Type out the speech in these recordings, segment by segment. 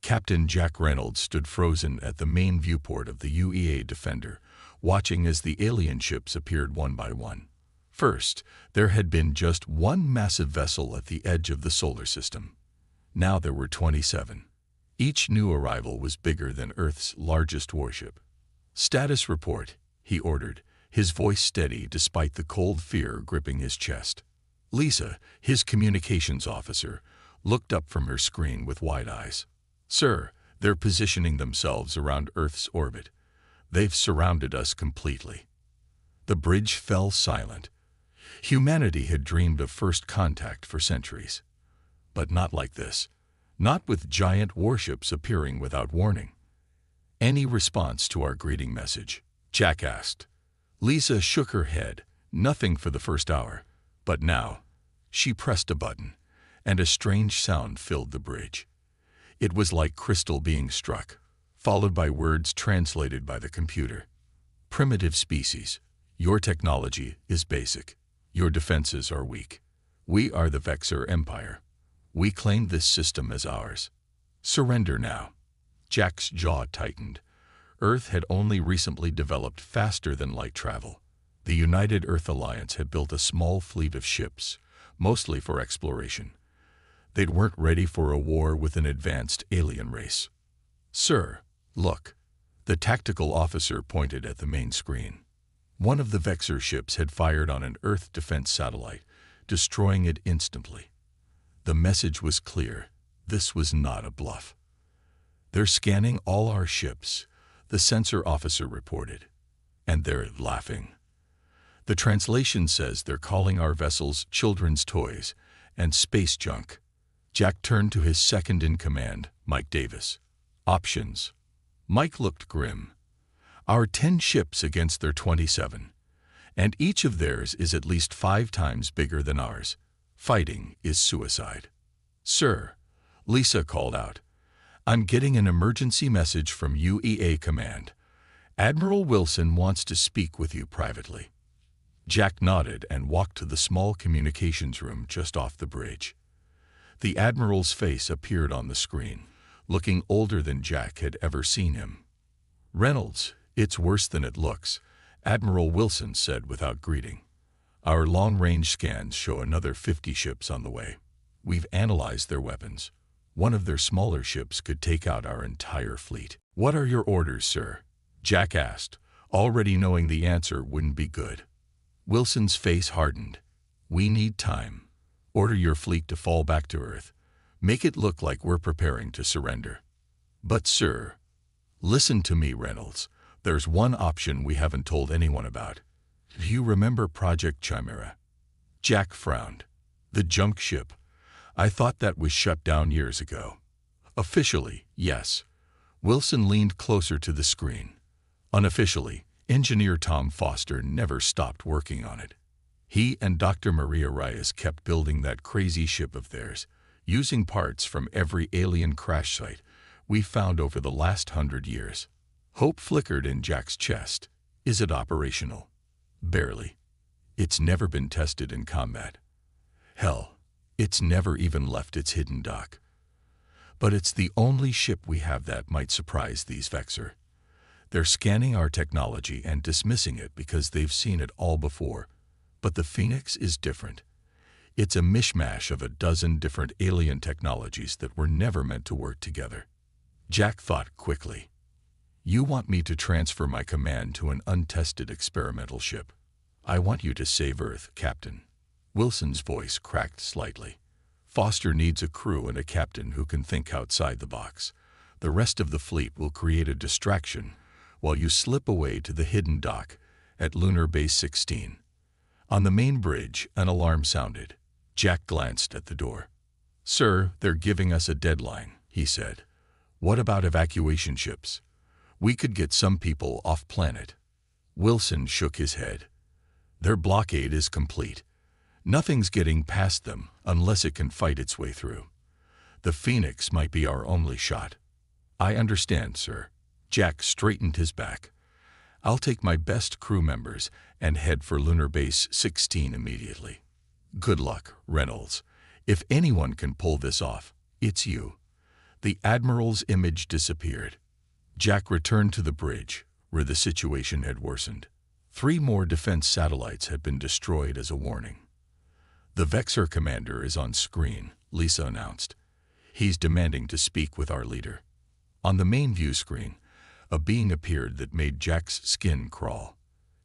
Captain Jack Reynolds stood frozen at the main viewport of the UEA Defender, watching as the alien ships appeared one by one. First, there had been just one massive vessel at the edge of the solar system. Now there were 27. Each new arrival was bigger than Earth's largest warship. "Status report," he ordered, his voice steady despite the cold fear gripping his chest. Lisa, his communications officer, looked up from her screen with wide eyes. "Sir, they're positioning themselves around Earth's orbit. They've surrounded us completely." The bridge fell silent. Humanity had dreamed of first contact for centuries. But not like this. Not with giant warships appearing without warning. "Any response to our greeting message?" Jack asked. Lisa shook her head, nothing for the first hour. But now, she pressed a button, and a strange sound filled the bridge. It was like crystal being struck, followed by words translated by the computer. "Primitive species. Your technology is basic. Your defenses are weak. We are the Vexor Empire. We claim this system as ours. Surrender now." Jack's jaw tightened. Earth had only recently developed faster than light travel. The United Earth Alliance had built a small fleet of ships, mostly for exploration. They weren't ready for a war with an advanced alien race. "Sir, look." The tactical officer pointed at the main screen. One of the Vexor ships had fired on an Earth defense satellite, destroying it instantly. The message was clear. This was not a bluff. "They're scanning all our ships," the sensor officer reported. "And they're laughing. The translation says they're calling our vessels children's toys and space junk." Jack turned to his second-in-command, Mike Davis. "Options." Mike looked grim. "Our 10 ships against their 27. And each of theirs is at least 5 times bigger than ours. Fighting is suicide." "Sir," Lisa called out, "I'm getting an emergency message from UEA Command. Admiral Wilson wants to speak with you privately." Jack nodded and walked to the small communications room just off the bridge. The Admiral's face appeared on the screen, looking older than Jack had ever seen him. "Reynolds, it's worse than it looks," Admiral Wilson said without greeting. "Our long-range scans show another 50 ships on the way. We've analyzed their weapons. One of their smaller ships could take out our entire fleet." "What are your orders, sir?" Jack asked, already knowing the answer wouldn't be good. Wilson's face hardened. "We need time. Order your fleet to fall back to Earth. Make it look like we're preparing to surrender." "But, sir..." "Listen to me, Reynolds. There's one option we haven't told anyone about. Do you remember Project Chimera?" Jack frowned. "The junk ship. I thought that was shut down years ago." "Officially, yes." Wilson leaned closer to the screen. "Unofficially, Engineer Tom Foster never stopped working on it. He and Dr. Maria Reyes kept building that crazy ship of theirs, using parts from every alien crash site we've found over the last 100 years. Hope flickered in Jack's chest. "Is it operational?" "Barely. It's never been tested in combat. Hell, it's never even left its hidden dock. But it's the only ship we have that might surprise these Vexor. They're scanning our technology and dismissing it because they've seen it all before. But the Phoenix is different. It's a mishmash of a dozen different alien technologies that were never meant to work together." Jack thought quickly. "You want me to transfer my command to an untested experimental ship. I want you to save Earth, Captain." Wilson's voice cracked slightly. "Foster needs a crew and a captain who can think outside the box. The rest of the fleet will create a distraction while you slip away to the hidden dock at Lunar Base 16. On the main bridge, an alarm sounded. Jack glanced at the door. "Sir, they're giving us a deadline," he said. "What about evacuation ships? We could get some people off planet." Wilson shook his head. "Their blockade is complete. Nothing's getting past them unless it can fight its way through. The Phoenix might be our only shot." "I understand, sir." Jack straightened his back. "I'll take my best crew members and head for Lunar Base 16 immediately. Good luck, Reynolds. If anyone can pull this off, it's you. The Admiral's image disappeared. Jack returned to the bridge, where the situation had worsened. 3 more defense satellites had been destroyed as a warning. "The Vexor commander is on screen," Lisa announced. "He's demanding to speak with our leader." On the main view screen, a being appeared that made Jack's skin crawl.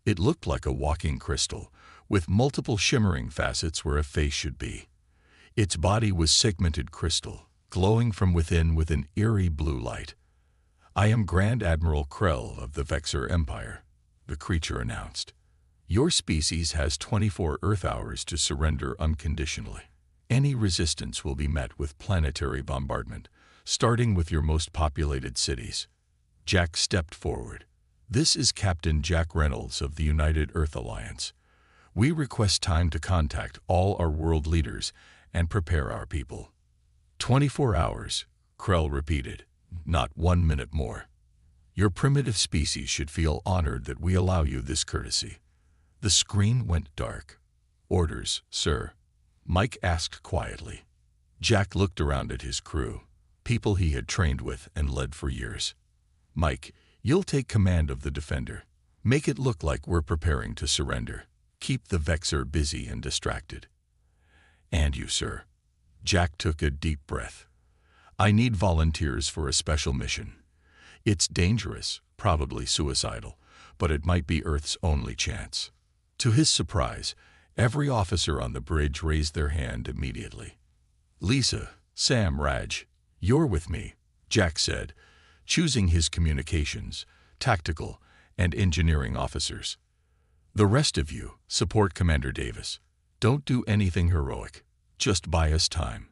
It looked like a walking crystal, with multiple shimmering facets where a face should be. Its body was segmented crystal, glowing from within with an eerie blue light. "I am Grand Admiral Krell of the Vexor Empire," the creature announced. "Your species has 24 Earth hours to surrender unconditionally. Any resistance will be met with planetary bombardment, starting with your most populated cities." Jack stepped forward. "This is Captain Jack Reynolds of the United Earth Alliance. We request time to contact all our world leaders and prepare our people." 24 hours, Krell repeated, "not 1 minute more. Your primitive species should feel honored that we allow you this courtesy." The screen went dark. "Orders, sir," Mike asked quietly. Jack looked around at his crew, people he had trained with and led for years. "Mike, you'll take command of the Defender. Make it look like we're preparing to surrender. Keep the Vexor busy and distracted." "And you, sir." Jack took a deep breath. "I need volunteers for a special mission. It's dangerous, probably suicidal, but it might be Earth's only chance." To his surprise, every officer on the bridge raised their hand immediately. "Lisa, Sam, Raj, you're with me," Jack said, choosing his communications, tactical, and engineering officers. "The rest of you, support Commander Davis. Don't do anything heroic. Just buy us time."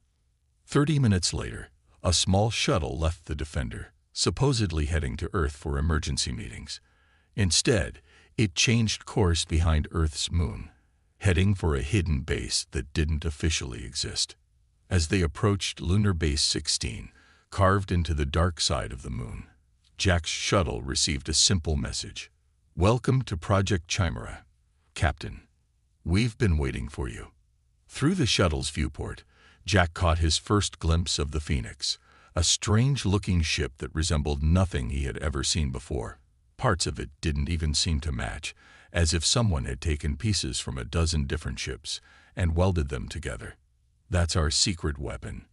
30 minutes later, a small shuttle left the Defender, supposedly heading to Earth for emergency meetings. Instead, it changed course behind Earth's moon, heading for a hidden base that didn't officially exist. As they approached Lunar Base 16, carved into the dark side of the moon, Jack's shuttle received a simple message. "Welcome to Project Chimera, Captain. We've been waiting for you." Through the shuttle's viewport, Jack caught his first glimpse of the Phoenix, a strange-looking ship that resembled nothing he had ever seen before. Parts of it didn't even seem to match, as if someone had taken pieces from a dozen different ships and welded them together. "That's our secret weapon,"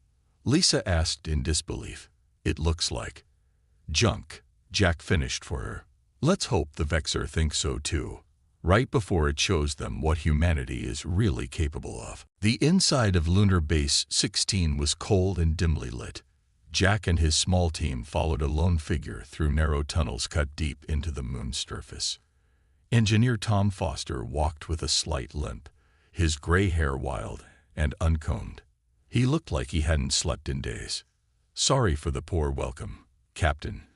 Lisa asked in disbelief. "It looks like junk," Jack finished for her. "Let's hope the Vexor thinks so too, right before it shows them what humanity is really capable of." The inside of Lunar Base 16 was cold and dimly lit. Jack and his small team followed a lone figure through narrow tunnels cut deep into the moon's surface. Engineer Tom Foster walked with a slight limp, his gray hair wild and uncombed. He looked like he hadn't slept in days. "Sorry for the poor welcome, Captain,"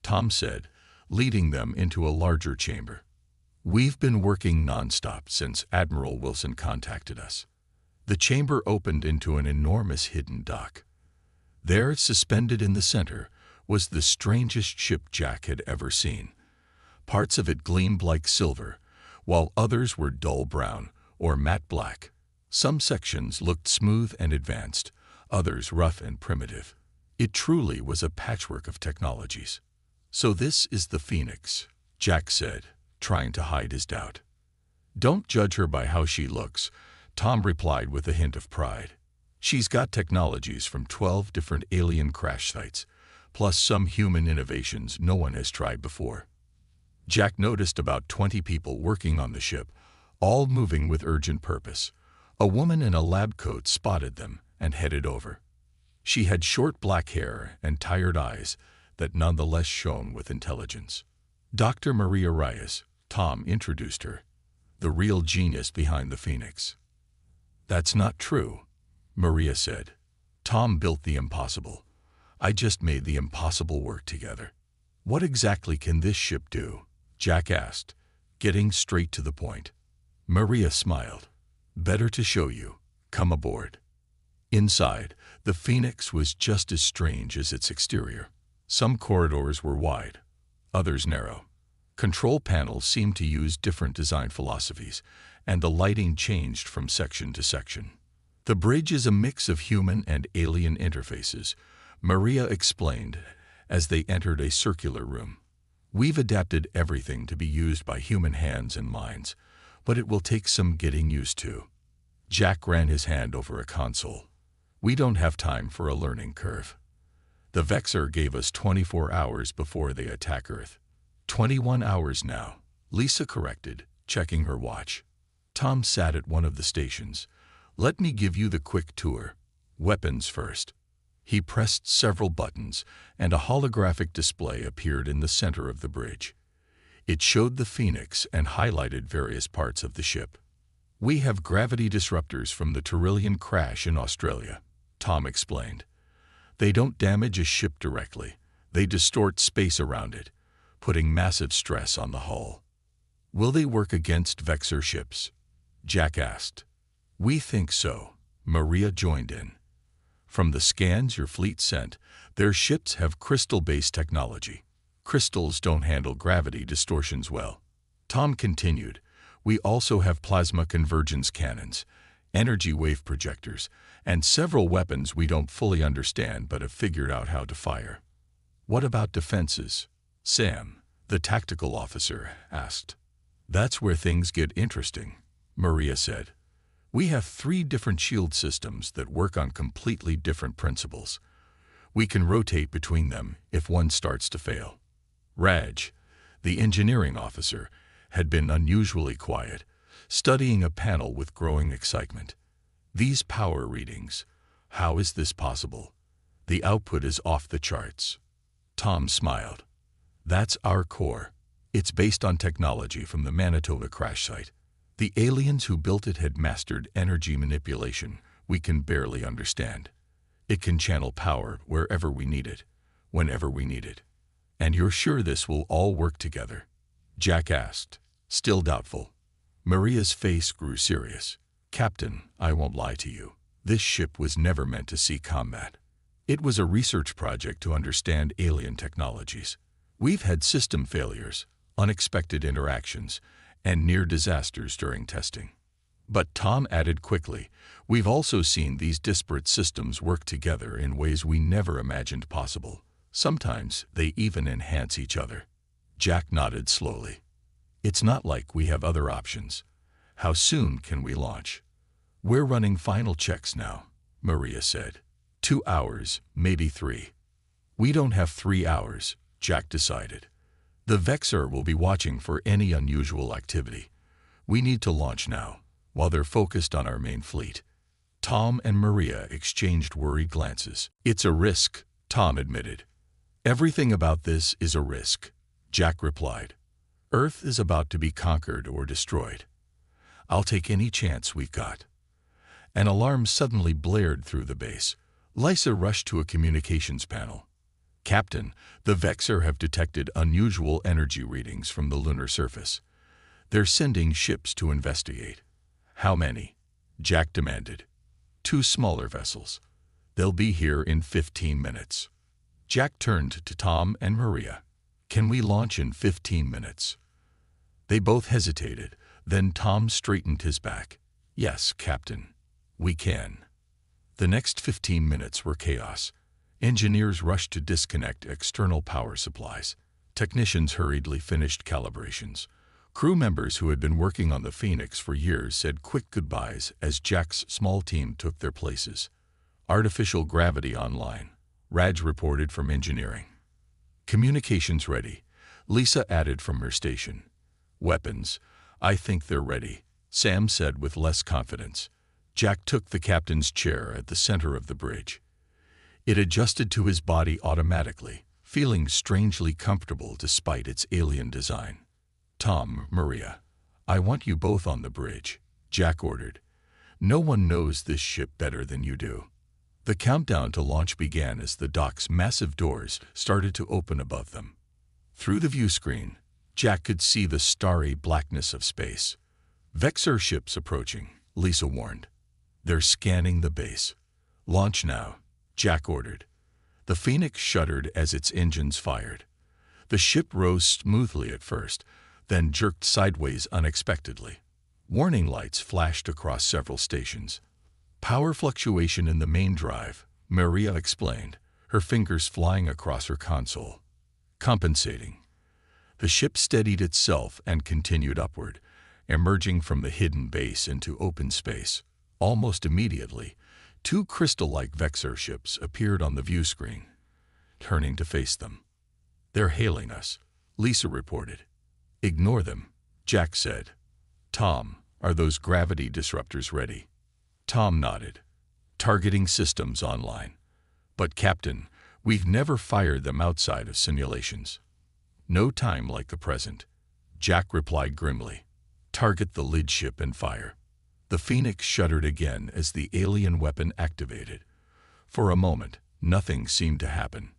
Tom said, leading them into a larger chamber. "We've been working nonstop since Admiral Wilson contacted us." The chamber opened into an enormous hidden dock. There, suspended in the center, was the strangest ship Jack had ever seen. Parts of it gleamed like silver, while others were dull brown or matte black. Some sections looked smooth and advanced, others rough and primitive. It truly was a patchwork of technologies. "So this is the Phoenix," Jack said, trying to hide his doubt. "Don't judge her by how she looks," Tom replied with a hint of pride. "She's got technologies from 12 different alien crash sites, plus some human innovations no one has tried before." Jack noticed about 20 people working on the ship, all moving with urgent purpose. A woman in a lab coat spotted them and headed over. She had short black hair and tired eyes that nonetheless shone with intelligence. "Dr. Maria Reyes," Tom introduced her, "the real genius behind the Phoenix." "That's not true," Maria said. "Tom built the impossible. I just made the impossible work together." "What exactly can this ship do?" Jack asked, getting straight to the point. Maria smiled. "Better to show you. Come aboard." Inside, the Phoenix was just as strange as its exterior. Some corridors were wide, others narrow. Control panels seemed to use different design philosophies, and the lighting changed from section to section. The bridge is a mix of human and alien interfaces, Maria explained as they entered a circular room. We've adapted everything to be used by human hands and minds, but it will take some getting used to. Jack ran his hand over a console. We don't have time for a learning curve. The Vexor gave us 24 hours before they attack Earth. 21 hours now, Lisa corrected, checking her watch. Tom sat at one of the stations. Let me give you the quick tour. Weapons first. He pressed several buttons, and a holographic display appeared in the center of the bridge. It showed the Phoenix and highlighted various parts of the ship. We have gravity disruptors from the Torillion crash in Australia, Tom explained. They don't damage a ship directly. They distort space around it, putting massive stress on the hull. Will they work against Vexor ships? Jack asked. We think so, Maria joined in. From the scans your fleet sent, their ships have crystal-based technology. Crystals don't handle gravity distortions well. Tom continued, we also have plasma convergence cannons, energy wave projectors, and several weapons we don't fully understand but have figured out how to fire. What about defenses? Sam, the tactical officer, asked. That's where things get interesting, Maria said. We have 3 different shield systems that work on completely different principles. We can rotate between them if one starts to fail. Raj, the engineering officer, had been unusually quiet, studying a panel with growing excitement. These power readings, how is this possible? The output is off the charts. Tom smiled. That's our core. It's based on technology from the Manitoba crash site. The aliens who built it had mastered energy manipulation we can barely understand. It can channel power wherever we need it, whenever we need it. And you're sure this will all work together? Jack asked, still doubtful. Maria's face grew serious. Captain, I won't lie to you. This ship was never meant to see combat. It was a research project to understand alien technologies. We've had system failures, unexpected interactions, and near disasters during testing. But Tom added quickly, we've also seen these disparate systems work together in ways we never imagined possible. Sometimes they even enhance each other. Jack nodded slowly. It's not like we have other options. How soon can we launch? We're running final checks now, Maria said. 2 hours, maybe 3. We don't have 3 hours, Jack decided. The Vexor will be watching for any unusual activity. We need to launch now, while they're focused on our main fleet. Tom and Maria exchanged worried glances. It's a risk, Tom admitted. Everything about this is a risk, Jack replied. Earth is about to be conquered or destroyed. I'll take any chance we've got. An alarm suddenly blared through the base. Lisa rushed to a communications panel. Captain, the Vexor have detected unusual energy readings from the lunar surface. They're sending ships to investigate. How many? Jack demanded. 2 smaller vessels. They'll be here in 15 minutes. Jack turned to Tom and Maria. Can we launch in 15 minutes? They both hesitated. Then Tom straightened his back. Yes, Captain. We can. The next 15 minutes were chaos. Engineers rushed to disconnect external power supplies. Technicians hurriedly finished calibrations. Crew members who had been working on the Phoenix for years said quick goodbyes as Jack's small team took their places. Artificial gravity online, Raj reported from engineering. Communications ready, Lisa added from her station. Weapons, I think they're ready, Sam said with less confidence. Jack took the captain's chair at the center of the bridge. It adjusted to his body automatically, feeling strangely comfortable despite its alien design. Tom, Maria, I want you both on the bridge, Jack ordered. No one knows this ship better than you do. The countdown to launch began as the dock's massive doors started to open above them. Through the view screen, Jack could see the starry blackness of space. Vexor ships approaching, Lisa warned. They're scanning the base. Launch now, Jack ordered. The Phoenix shuddered as its engines fired. The ship rose smoothly at first, then jerked sideways unexpectedly. Warning lights flashed across several stations. Power fluctuation in the main drive, Maria explained, her fingers flying across her console. Compensating. The ship steadied itself and continued upward, emerging from the hidden base into open space. Almost immediately, two crystal-like Vexor ships appeared on the view screen. Turning to face them. "They're hailing us," Lisa reported. "Ignore them," Jack said. "Tom, are those gravity disruptors ready?" Tom nodded. "Targeting systems online. But Captain, we've never fired them outside of simulations." "No time like the present," Jack replied grimly. "Target the lid ship and fire." The Phoenix shuddered again as the alien weapon activated. For a moment, nothing seemed to happen.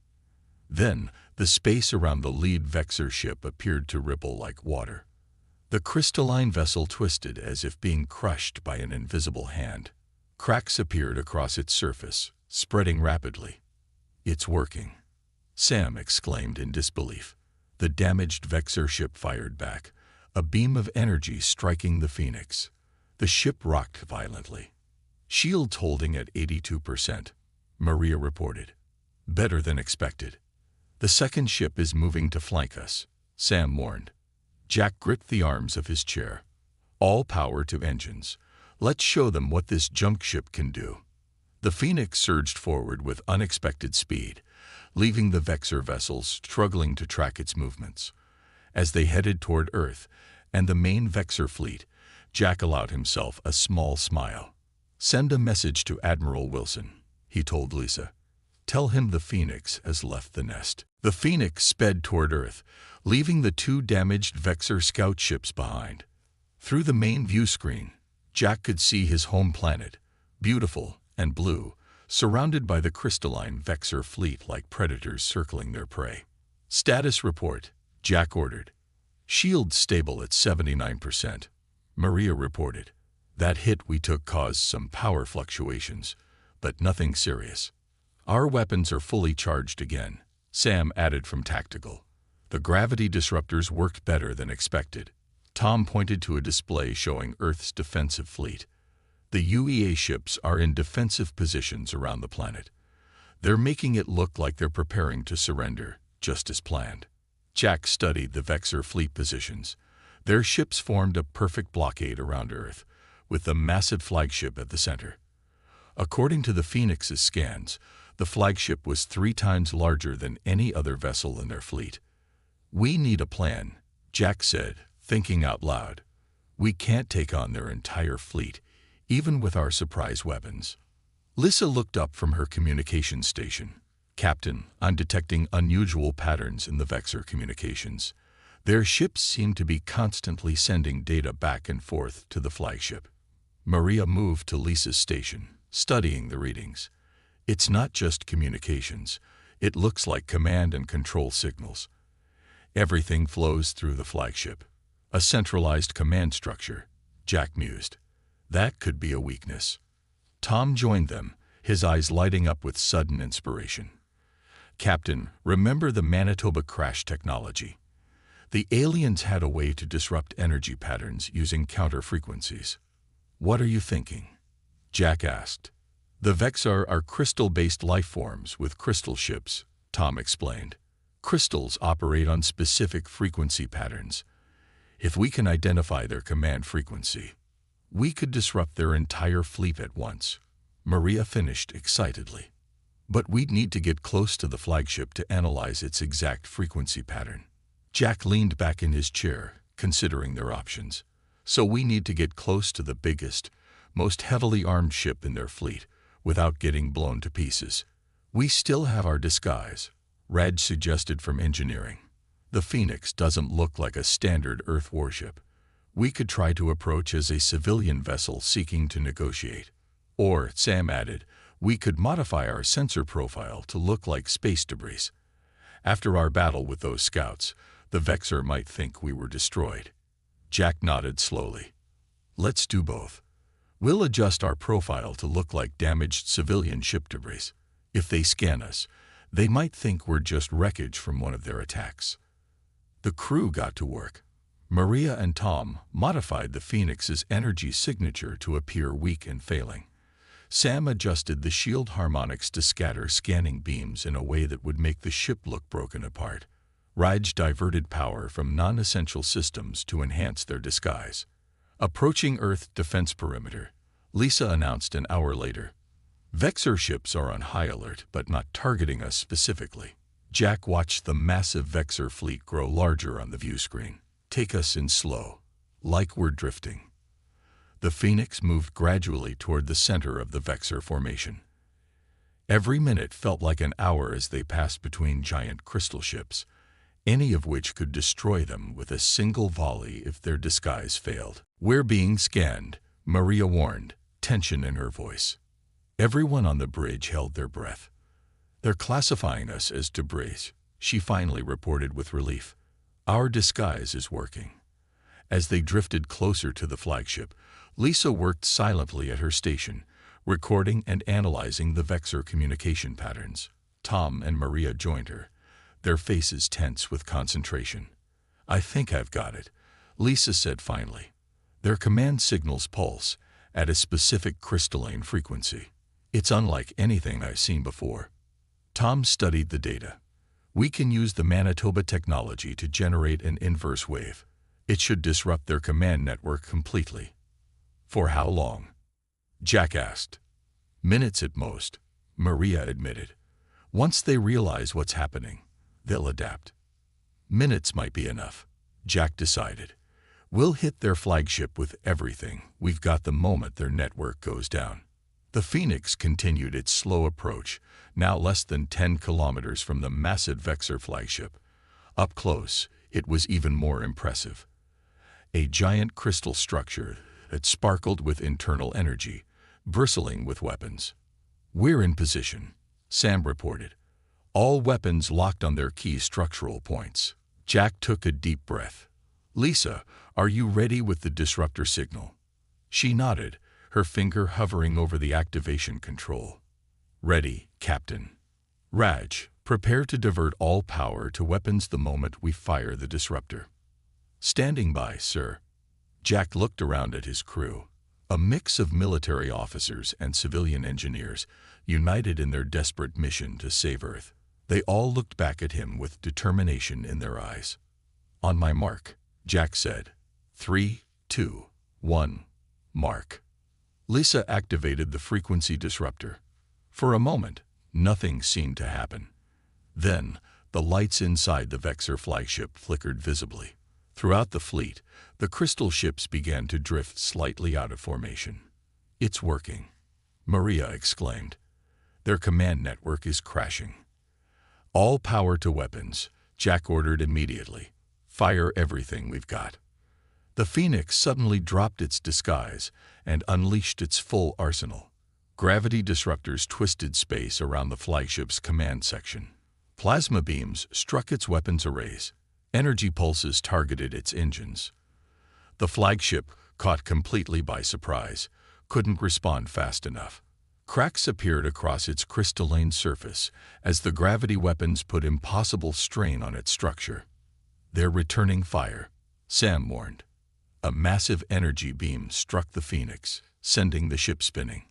Then, the space around the lead Vexor ship appeared to ripple like water. The crystalline vessel twisted as if being crushed by an invisible hand. Cracks appeared across its surface, spreading rapidly. "It's working," Sam exclaimed in disbelief. The damaged Vexor ship fired back, a beam of energy striking the Phoenix. The ship rocked violently. "Shields holding at 82%, Maria reported. "Better than expected." "The second ship is moving to flank us," Sam warned. Jack gripped the arms of his chair. "All power to engines. Let's show them what this junk ship can do." The Phoenix surged forward with unexpected speed, leaving the Vexor vessels struggling to track its movements. As they headed toward Earth and the main Vexor fleet, Jack allowed himself a small smile. "Send a message to Admiral Wilson," he told Lisa. "Tell him the Phoenix has left the nest." The Phoenix sped toward Earth, leaving the two damaged Vexor scout ships behind. Through the main view screen, Jack could see his home planet, beautiful and blue, surrounded by the crystalline Vexor fleet like predators circling their prey. "Status report," Jack ordered. "Shield stable at 79%, Maria reported. "That hit we took caused some power fluctuations, but nothing serious." "Our weapons are fully charged again," Sam added from tactical. "The gravity disruptors worked better than expected." Tom pointed to a display showing Earth's defensive fleet. "The UEA ships are in defensive positions around the planet. They're making it look like they're preparing to surrender, just as planned." Jack studied the Vexor fleet positions. Their ships formed a perfect blockade around Earth, with the massive flagship at the center. According to the Phoenix's scans, the flagship was 3 times larger than any other vessel in their fleet. "We need a plan," Jack said, thinking out loud. "We can't take on their entire fleet, even with our surprise weapons." Lisa looked up from her communication station. "Captain, I'm detecting unusual patterns in the Vexor communications. Their ships seem to be constantly sending data back and forth to the flagship." Maria moved to Lisa's station, studying the readings. "It's not just communications. It looks like command and control signals. Everything flows through the flagship. A centralized command structure," Jack mused. "That could be a weakness." Tom joined them, his eyes lighting up with sudden inspiration. "Captain, remember the Manitoba crash technology? The aliens had a way to disrupt energy patterns using counter frequencies." "What are you thinking?" Jack asked. "The Vexor are crystal-based life forms with crystal ships," Tom explained. "Crystals operate on specific frequency patterns. If we can identify their command frequency, we could disrupt their entire fleet at once." Maria finished excitedly. "But we'd need to get close to the flagship to analyze its exact frequency pattern." Jack leaned back in his chair, considering their options. "So we need to get close to the biggest, most heavily armed ship in their fleet, without getting blown to pieces. We still have our disguise," Raj suggested from engineering. "The Phoenix doesn't look like a standard Earth warship. We could try to approach as a civilian vessel seeking to negotiate. Or," Sam added, "we could modify our sensor profile to look like space debris. After our battle with those scouts, the Vexor might think we were destroyed." Jack nodded slowly. "Let's do both. We'll adjust our profile to look like damaged civilian ship debris. If they scan us, they might think we're just wreckage from one of their attacks." The crew got to work. Maria and Tom modified the Phoenix's energy signature to appear weak and failing. Sam adjusted the shield harmonics to scatter scanning beams in a way that would make the ship look broken apart. Raj diverted power from non-essential systems to enhance their disguise. Approaching Earth defense perimeter, Lisa announced an hour later. Vexor ships are on high alert, but not targeting us specifically. Jack watched the massive Vexor fleet grow larger on the view screen. Take us in slow, like we're drifting. The Phoenix moved gradually toward the center of the Vexor formation. Every minute felt like an hour as they passed between giant crystal ships, any of which could destroy them with a single volley if their disguise failed. "We're being scanned," Maria warned, tension in her voice. Everyone on the bridge held their breath. "They're classifying us as debris," she finally reported with relief. "Our disguise is working." As they drifted closer to the flagship, Lisa worked silently at her station, recording and analyzing the Vexor communication patterns. Tom and Maria joined her, their faces tense with concentration. "I think I've got it," Lisa said finally. "Their command signals pulse at a specific crystalline frequency. It's unlike anything I've seen before." Tom studied the data. "We can use the Manitoba technology to generate an inverse wave. It should disrupt their command network completely." "For how long?" Jack asked. "Minutes at most," Maria admitted. "Once they realize what's happening, they'll adapt." "Minutes might be enough," Jack decided. "We'll hit their flagship with everything we've got the moment their network goes down." The Phoenix continued its slow approach, now less than 10 kilometers from the massive Vexor flagship. Up close, it was even more impressive. A giant crystal structure that sparkled with internal energy, bristling with weapons. "We're in position," Sam reported. "All weapons locked on their key structural points." Jack took a deep breath. "Lisa, are you ready with the disruptor signal?" She nodded, her finger hovering over the activation control. "Ready, Captain." "Raj, prepare to divert all power to weapons the moment we fire the disruptor." "Standing by, sir." Jack looked around at his crew, a mix of military officers and civilian engineers, united in their desperate mission to save Earth. They all looked back at him with determination in their eyes. "On my mark," Jack said. 3, 2, 1, mark. Lisa activated the frequency disruptor. For a moment, nothing seemed to happen. Then, the lights inside the Vexor flagship flickered visibly. Throughout the fleet, the crystal ships began to drift slightly out of formation. "It's working," Maria exclaimed. "Their command network is crashing." "All power to weapons," Jack ordered immediately. "Fire everything we've got." The Phoenix suddenly dropped its disguise and unleashed its full arsenal. Gravity disruptors twisted space around the flagship's command section. Plasma beams struck its weapons arrays. Energy pulses targeted its engines. The flagship, caught completely by surprise, couldn't respond fast enough. Cracks appeared across its crystalline surface as the gravity weapons put impossible strain on its structure. "They're returning fire," Sam warned. A massive energy beam struck the Phoenix, sending the ship spinning.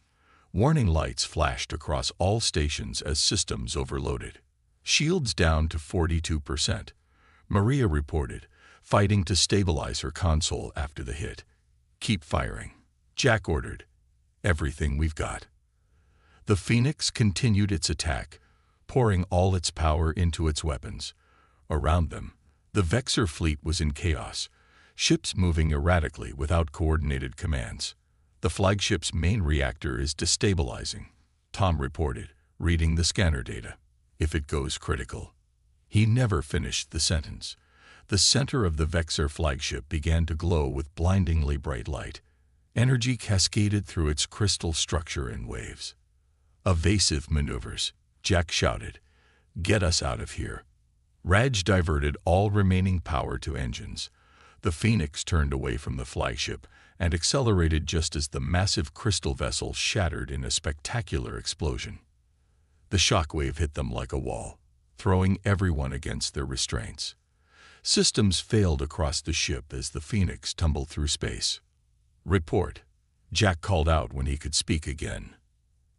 Warning lights flashed across all stations as systems overloaded. "Shields down to 42%. Maria reported, fighting to stabilize her console after the hit. "Keep firing," Jack ordered. "Everything we've got." The Phoenix continued its attack, pouring all its power into its weapons. Around them, the Vexor fleet was in chaos, ships moving erratically without coordinated commands. "The flagship's main reactor is destabilizing," Tom reported, reading the scanner data. "If it goes critical." He never finished the sentence. The center of the Vexor flagship began to glow with blindingly bright light. Energy cascaded through its crystal structure in waves. "Evasive maneuvers," Jack shouted. "Get us out of here." Raj diverted all remaining power to engines. The Phoenix turned away from the flagship and accelerated just as the massive crystal vessel shattered in a spectacular explosion. The shockwave hit them like a wall, throwing everyone against their restraints. Systems failed across the ship as the Phoenix tumbled through space. "Report," Jack called out when he could speak again.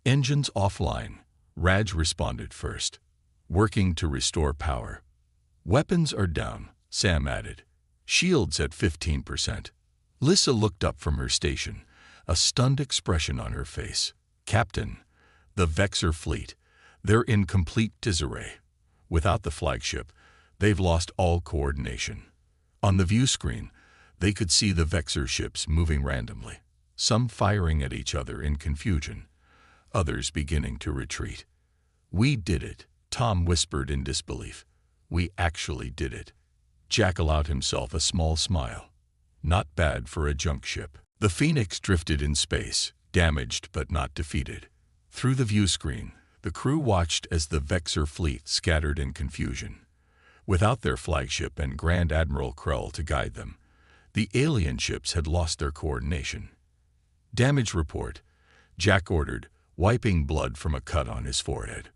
Engines offline, Raj responded first, working to restore power. Weapons are down, Sam added. Shields at 15%. Lisa looked up from her station, a stunned expression on her face. Captain, the Vexor fleet, they're in complete disarray. Without the flagship, they've lost all coordination. On the view screen, they could see the Vexor ships moving randomly, some firing at each other in confusion, others beginning to retreat. We did it, Tom whispered in disbelief. We actually did it. Jack allowed himself a small smile. Not bad for a junk ship. The Phoenix drifted in space, damaged but not defeated. Through the view screen, the crew watched as the Vexor fleet scattered in confusion. Without their flagship and Grand Admiral Krell to guide them, the alien ships had lost their coordination. Damage report, Jack ordered, wiping blood from a cut on his forehead.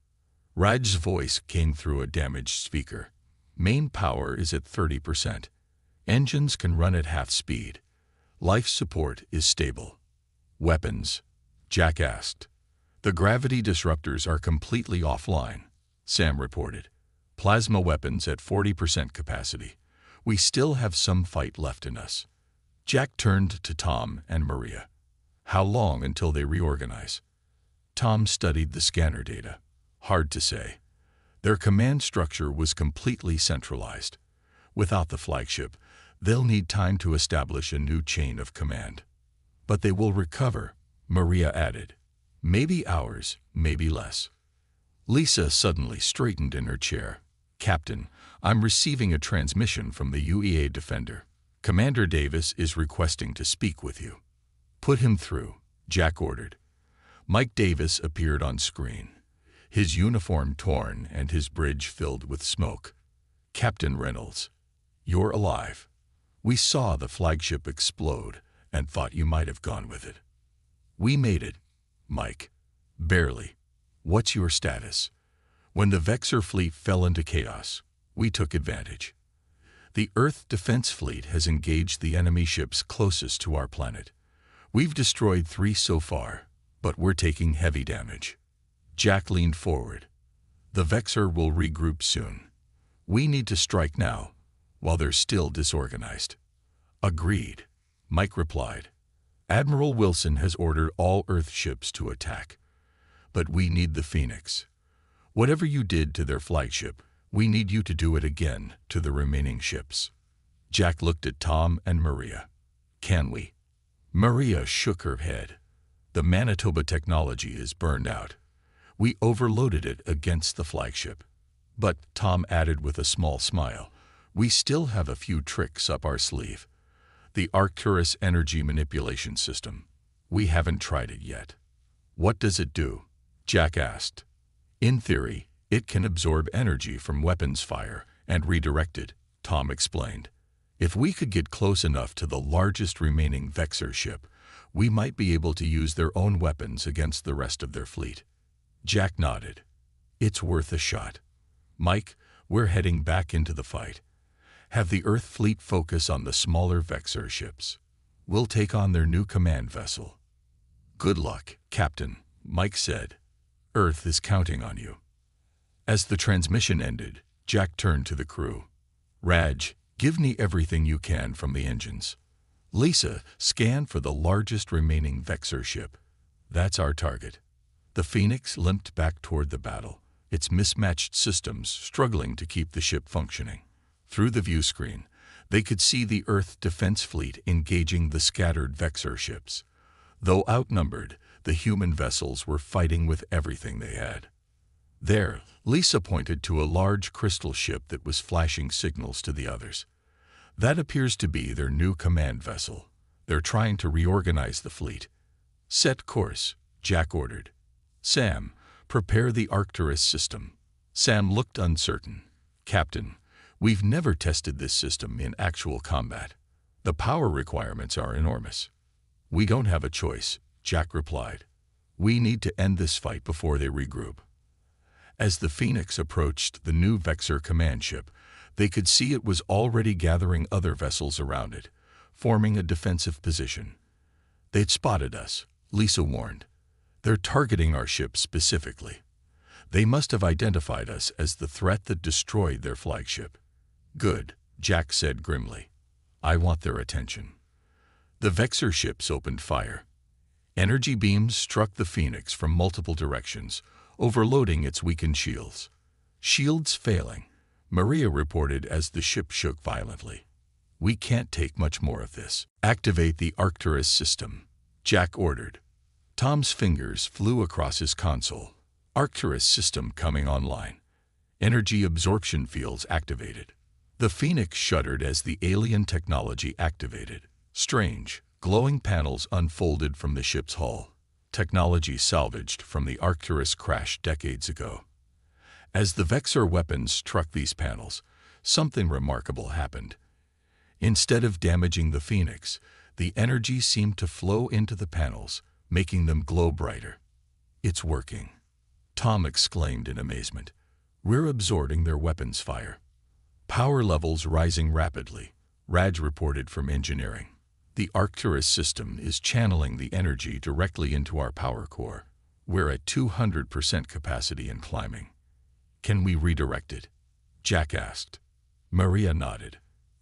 Raj's voice came through a damaged speaker. Main power is at 30%. Engines can run at half speed. Life support is stable. Weapons, Jack asked. The gravity disruptors are completely offline, Sam reported. Plasma weapons at 40% capacity. We still have some fight left in us. Jack turned to Tom and Maria. How long until they reorganize? Tom studied the scanner data. Hard to say. Their command structure was completely centralized. Without the flagship, they'll need time to establish a new chain of command. But they will recover, Maria added. Maybe hours, maybe less. Lisa suddenly straightened in her chair. Captain, I'm receiving a transmission from the UEA Defender. Commander Davis is requesting to speak with you. Put him through, Jack ordered. Mike Davis appeared on screen, his uniform torn and his bridge filled with smoke. Captain Reynolds, you're alive. We saw the flagship explode and thought you might have gone with it. We made it, Mike. Barely. What's your status? When the Vexor fleet fell into chaos, we took advantage. The Earth Defense Fleet has engaged the enemy ships closest to our planet. We've destroyed 3 so far, but we're taking heavy damage. Jack leaned forward. The Vexor will regroup soon. We need to strike now, while they're still disorganized. Agreed, Mike replied. Admiral Wilson has ordered all Earth ships to attack. But we need the Phoenix. Whatever you did to their flagship, we need you to do it again to the remaining ships. Jack looked at Tom and Maria. Can we? Maria shook her head. The Manitoba technology is burned out. We overloaded it against the flagship. But, Tom added with a small smile, we still have a few tricks up our sleeve. The Arcturus energy manipulation system. We haven't tried it yet. What does it do? Jack asked. In theory, it can absorb energy from weapons fire and redirect it, Tom explained. If we could get close enough to the largest remaining Vexor ship, we might be able to use their own weapons against the rest of their fleet. Jack nodded. It's worth a shot. Mike, we're heading back into the fight. Have the Earth fleet focus on the smaller Vexor ships. We'll take on their new command vessel. Good luck, Captain, Mike said. Earth is counting on you. As the transmission ended, Jack turned to the crew. Raj, give me everything you can from the engines. Lisa, scan for the largest remaining Vexor ship. That's our target. The Phoenix limped back toward the battle, its mismatched systems struggling to keep the ship functioning. Through the view screen, they could see the Earth Defense Fleet engaging the scattered Vexor ships. Though outnumbered, the human vessels were fighting with everything they had. There, Lisa pointed to a large crystal ship that was flashing signals to the others. That appears to be their new command vessel. They're trying to reorganize the fleet. Set course, Jack ordered. Sam, prepare the Arcturus system. Sam looked uncertain. Captain, we've never tested this system in actual combat. The power requirements are enormous. We don't have a choice, Jack replied. We need to end this fight before they regroup. As the Phoenix approached the new Vexor command ship, they could see it was already gathering other vessels around it, forming a defensive position. They'd spotted us, Lisa warned. They're targeting our ship specifically. They must have identified us as the threat that destroyed their flagship. Good, Jack said grimly. I want their attention. The Vexor ships opened fire. Energy beams struck the Phoenix from multiple directions, overloading its weakened shields. Shields failing, Maria reported as the ship shook violently. We can't take much more of this. Activate the Arcturus system, Jack ordered. Tom's fingers flew across his console. Arcturus system coming online. Energy absorption fields activated. The Phoenix shuddered as the alien technology activated. Strange, glowing panels unfolded from the ship's hull. Technology salvaged from the Arcturus crash decades ago. As the Vexor weapons struck these panels, something remarkable happened. Instead of damaging the Phoenix, the energy seemed to flow into the panels, making them glow brighter. It's working, Tom exclaimed in amazement. We're absorbing their weapons fire. Power levels rising rapidly, Raj reported from engineering. The Arcturus system is channeling the energy directly into our power core. We're at 200% capacity and climbing. Can we redirect it? Jack asked. Maria nodded.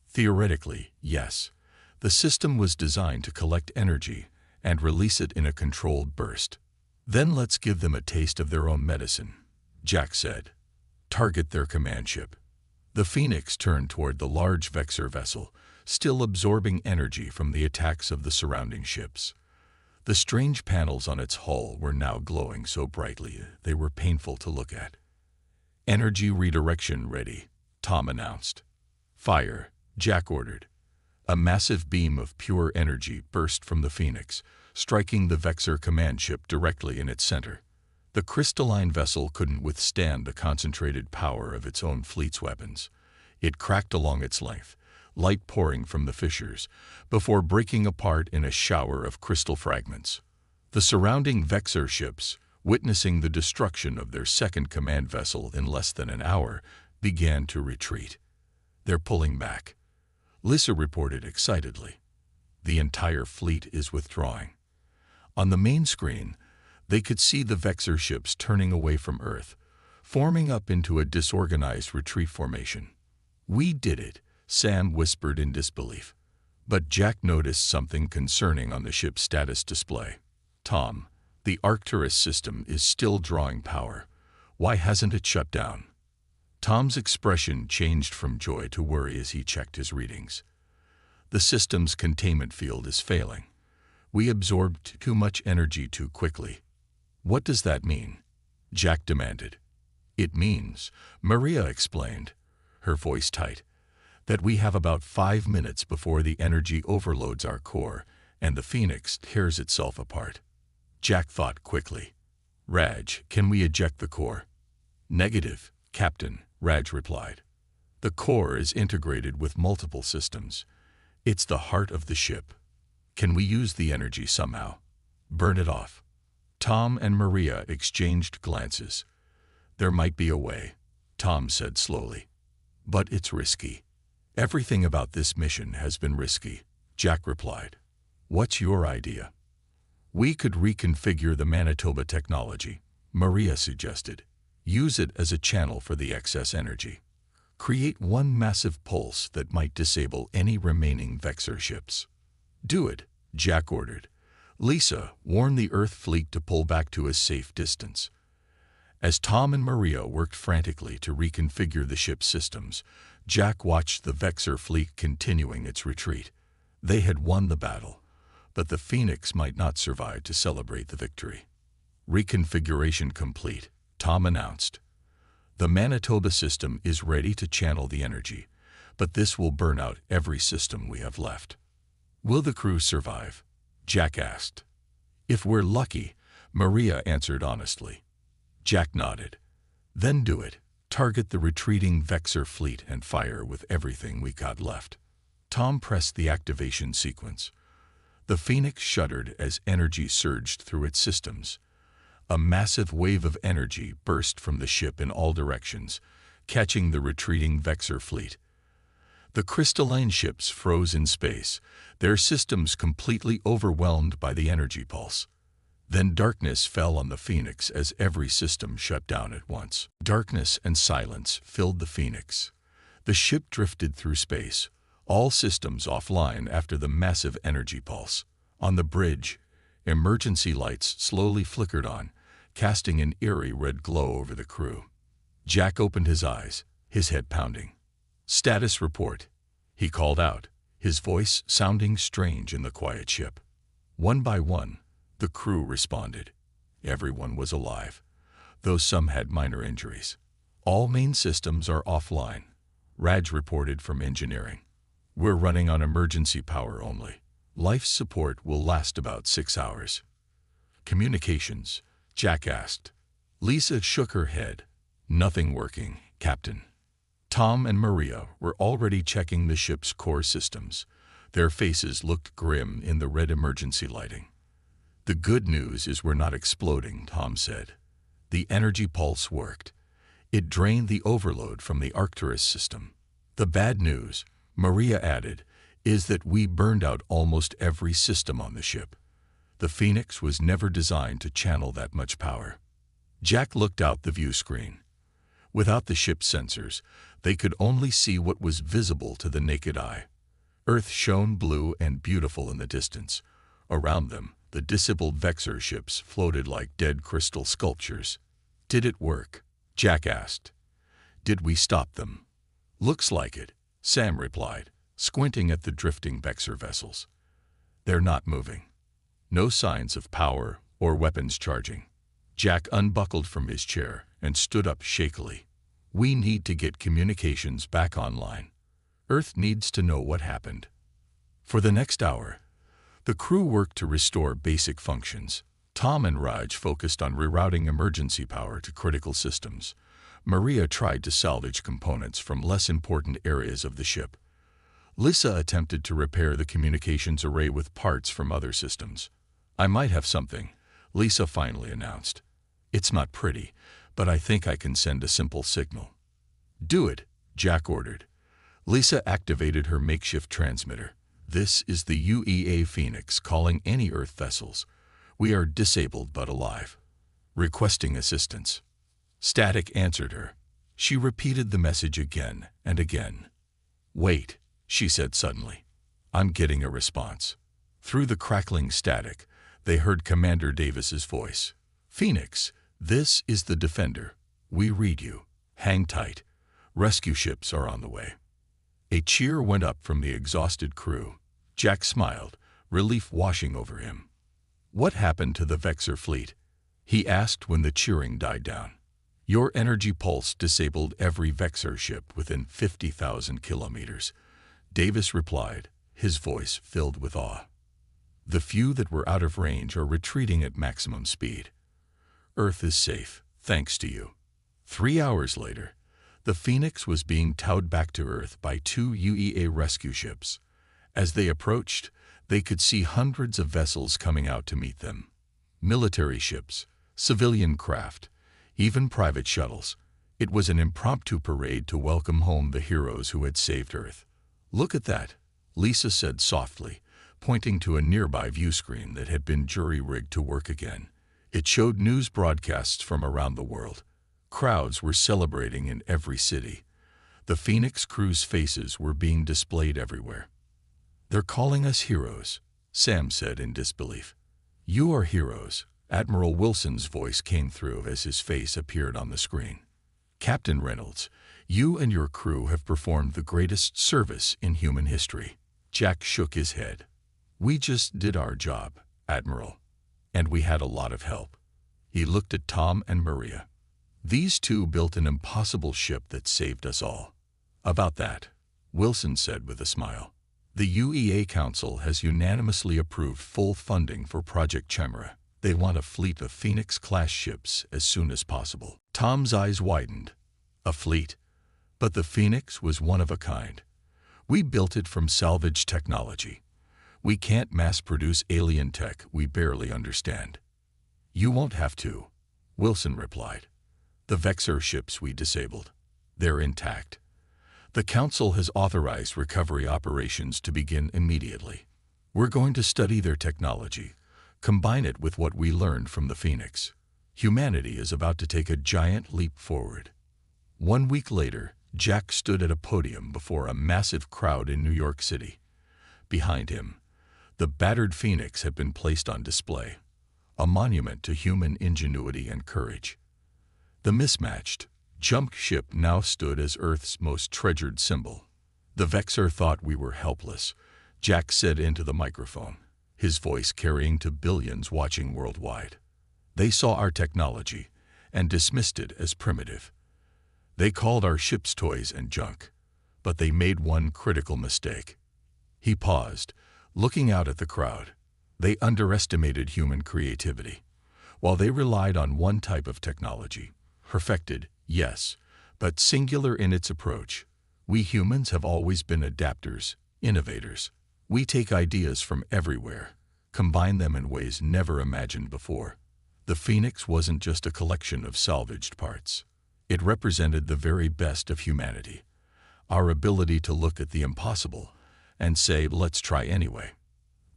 Theoretically, yes. The system was designed to collect energy and release it in a controlled burst. Then let's give them a taste of their own medicine, Jack said. Target their command ship. The Phoenix turned toward the large Vexor vessel, still absorbing energy from the attacks of the surrounding ships. The strange panels on its hull were now glowing so brightly they were painful to look at. Energy redirection ready, Tom announced. Fire, Jack ordered. A massive beam of pure energy burst from the Phoenix, striking the Vexor command ship directly in its center. The crystalline vessel couldn't withstand the concentrated power of its own fleet's weapons. It cracked along its length, light pouring from the fissures, before breaking apart in a shower of crystal fragments. The surrounding Vexor ships, witnessing the destruction of their second command vessel in less than an hour, began to retreat. They're pulling back, Lissa reported excitedly. The entire fleet is withdrawing. On the main screen, they could see the Vexor ships turning away from Earth, forming up into a disorganized retreat formation. We did it, Sam whispered in disbelief. But Jack noticed something concerning on the ship's status display. Tom, the Arcturus system is still drawing power. Why hasn't it shut down? Tom's expression changed from joy to worry as he checked his readings. The system's containment field is failing. We absorbed too much energy too quickly. What does that mean? Jack demanded. It means, Maria explained, her voice tight, that we have about 5 minutes before the energy overloads our core and the Phoenix tears itself apart. Jack thought quickly. Raj, can we eject the core? Negative, Captain, Raj replied. The core is integrated with multiple systems. It's the heart of the ship. Can we use the energy somehow? Burn it off. Tom and Maria exchanged glances. There might be a way, Tom said slowly. But it's risky. Everything about this mission has been risky, Jack replied. What's your idea? We could reconfigure the Manitoba technology, Maria suggested. Use it as a channel for the excess energy. Create one massive pulse that might disable any remaining Vexor ships. Do it, Jack ordered. Lisa, warn the Earth fleet to pull back to a safe distance. As Tom and Maria worked frantically to reconfigure the ship's systems, Jack watched the Vexor fleet continuing its retreat. They had won the battle, but the Phoenix might not survive to celebrate the victory. Reconfiguration complete, Tom announced. The Manitoba system is ready to channel the energy, but this will burn out every system we have left. Will the crew survive? Jack asked. If we're lucky, Maria answered honestly. Jack nodded. Then do it. Target the retreating Vexor fleet and fire with everything we got left. Tom pressed the activation sequence. The Phoenix shuddered as energy surged through its systems. A massive wave of energy burst from the ship in all directions, catching the retreating Vexor fleet. The crystalline ships froze in space, their systems completely overwhelmed by the energy pulse. Then darkness fell on the Phoenix as every system shut down at once. Darkness and silence filled the Phoenix. The ship drifted through space, all systems offline after the massive energy pulse. On the bridge, emergency lights slowly flickered on, casting an eerie red glow over the crew. Jack opened his eyes, his head pounding. "Status report," he called out, his voice sounding strange in the quiet ship. One by one, the crew responded. Everyone was alive, though some had minor injuries. "All main systems are offline," Raj reported from engineering. "We're running on emergency power only. Life support will last about 6 hours." "Communications?" Jack asked. Lisa shook her head. "Nothing working, Captain." Tom and Maria were already checking the ship's core systems. Their faces looked grim in the red emergency lighting. "The good news is we're not exploding," Tom said. "The energy pulse worked. It drained the overload from the Arcturus system. The bad news," Maria added, "is that we burned out almost every system on the ship. The Phoenix was never designed to channel that much power." Jack looked out the view screen. Without the ship's sensors, they could only see what was visible to the naked eye. Earth shone blue and beautiful in the distance. Around them, the disabled Vexor ships floated like dead crystal sculptures. "Did it work?" Jack asked. "Did we stop them?" "Looks like it," Sam replied, squinting at the drifting Vexor vessels. "They're not moving. No signs of power or weapons charging." Jack unbuckled from his chair and stood up shakily. "We need to get communications back online. Earth needs to know what happened." For the next hour, the crew worked to restore basic functions. Tom and Raj focused on rerouting emergency power to critical systems. Maria tried to salvage components from less important areas of the ship. Lisa attempted to repair the communications array with parts from other systems. "I might have something," Lisa finally announced. "It's not pretty, but I think I can send a simple signal." "Do it," Jack ordered. Lisa activated her makeshift transmitter. "This is the UEA Phoenix calling any Earth vessels. We are disabled but alive. Requesting assistance." Static answered her. She repeated the message again and again. "Wait," she said suddenly. "I'm getting a response." Through the crackling static, they heard Commander Davis's voice. "Phoenix, this is the Defender. We read you. Hang tight. Rescue ships are on the way." A cheer went up from the exhausted crew. Jack smiled, relief washing over him. "What happened to the Vexor fleet?" he asked when the cheering died down. "Your energy pulse disabled every Vexor ship within 50,000 kilometers," Davis replied, his voice filled with awe. "The few that were out of range are retreating at maximum speed. Earth is safe, thanks to you." 3 hours later, the Phoenix was being towed back to Earth by 2 UEA rescue ships. As they approached, they could see hundreds of vessels coming out to meet them. Military ships, civilian craft, even private shuttles. It was an impromptu parade to welcome home the heroes who had saved Earth. "Look at that," Lisa said softly, pointing to a nearby view screen that had been jury-rigged to work again. It showed news broadcasts from around the world. Crowds were celebrating in every city. The Phoenix crew's faces were being displayed everywhere. "They're calling us heroes," Sam said in disbelief. "You are heroes," Admiral Wilson's voice came through as his face appeared on the screen. "Captain Reynolds, you and your crew have performed the greatest service in human history." Jack shook his head. "We just did our job, Admiral, and we had a lot of help." He looked at Tom and Maria. "These two built an impossible ship that saved us all." "About that," Wilson said with a smile. "The UEA Council has unanimously approved full funding for Project Chimera. They want a fleet of Phoenix-class ships as soon as possible." Tom's eyes widened. "A fleet? But the Phoenix was one of a kind. We built it from salvage technology. We can't mass-produce alien tech we barely understand." "You won't have to," Wilson replied. "The Vexor ships we disabled, they're intact. The Council has authorized recovery operations to begin immediately. We're going to study their technology, Combine it with what we learned from the Phoenix. Humanity is about to take a giant leap forward. 1 week later, Jack stood at a podium before a massive crowd in New York City. Behind him, the battered Phoenix had been placed on display, a monument to human ingenuity and courage. The mismatched, junk ship now stood as Earth's most treasured symbol. "The Vexor thought we were helpless," Jack said into the microphone, his voice carrying to billions watching worldwide. "They saw our technology and dismissed it as primitive. They called our ships toys and junk, but they made one critical mistake." He paused, looking out at the crowd. They underestimated human creativity. While they relied on one type of technology, perfected, yes, but singular in its approach, we humans have always been adapters, innovators. We take ideas from everywhere, combine them in ways never imagined before. The Phoenix wasn't just a collection of salvaged parts. It represented the very best of humanity, our ability to look at the impossible and say, "Let's try anyway."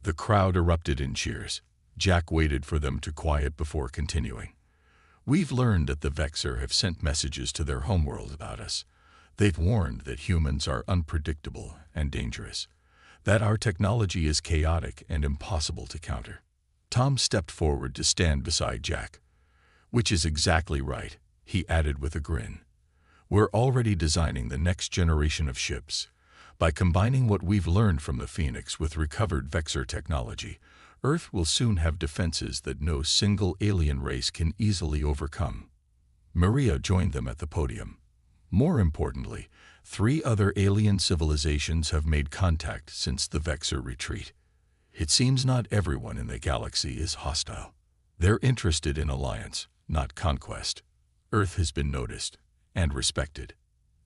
The crowd erupted in cheers. Jack waited for them to quiet before continuing. "We've learned that the Vexor have sent messages to their homeworld about us. They've warned that humans are unpredictable and dangerous, that our technology is chaotic and impossible to counter." Tom stepped forward to stand beside Jack. "Which is exactly right," he added with a grin. "We're already designing the next generation of ships. By combining what we've learned from the Phoenix with recovered Vexor technology, Earth will soon have defenses that no single alien race can easily overcome." Maria joined them at the podium. More importantly, 3 other alien civilizations have made contact since the Vexor retreat. It seems not everyone in the galaxy is hostile. They're interested in alliance, not conquest. Earth has been noticed and respected.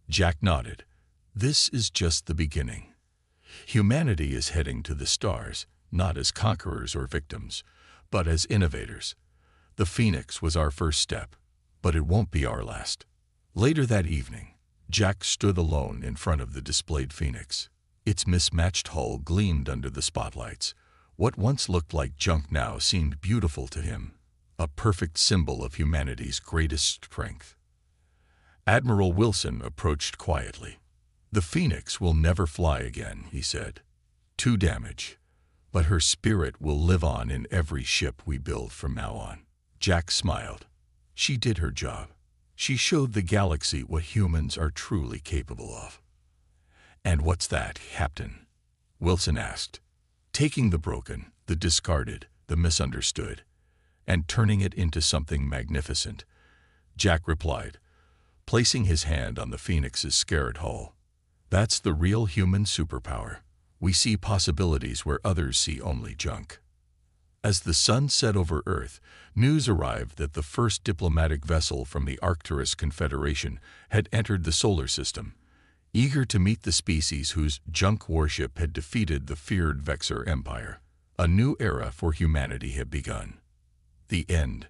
Jack nodded. "This is just the beginning. Humanity is heading to the stars, not as conquerors or victims, but as innovators. The Phoenix was our first step, but it won't be our last." Later that evening, Jack stood alone in front of the displayed Phoenix. Its mismatched hull gleamed under the spotlights. What once looked like junk now seemed beautiful to him, a perfect symbol of humanity's greatest strength. Admiral Wilson approached quietly. "The Phoenix will never fly again," he said. "To damage. But her spirit will live on in every ship we build from now on." Jack smiled. "She did her job. She showed the galaxy what humans are truly capable of." "And what's that, Captain?" Wilson asked. "Taking the broken, the discarded, the misunderstood, and turning it into something magnificent," Jack replied, placing his hand on the Phoenix's scarred hull. "That's the real human superpower. We see possibilities where others see only junk." As the sun set over Earth, news arrived that the first diplomatic vessel from the Arcturus Confederation had entered the solar system, eager to meet the species whose junk warship had defeated the feared Vexor Empire. A new era for humanity had begun. The end.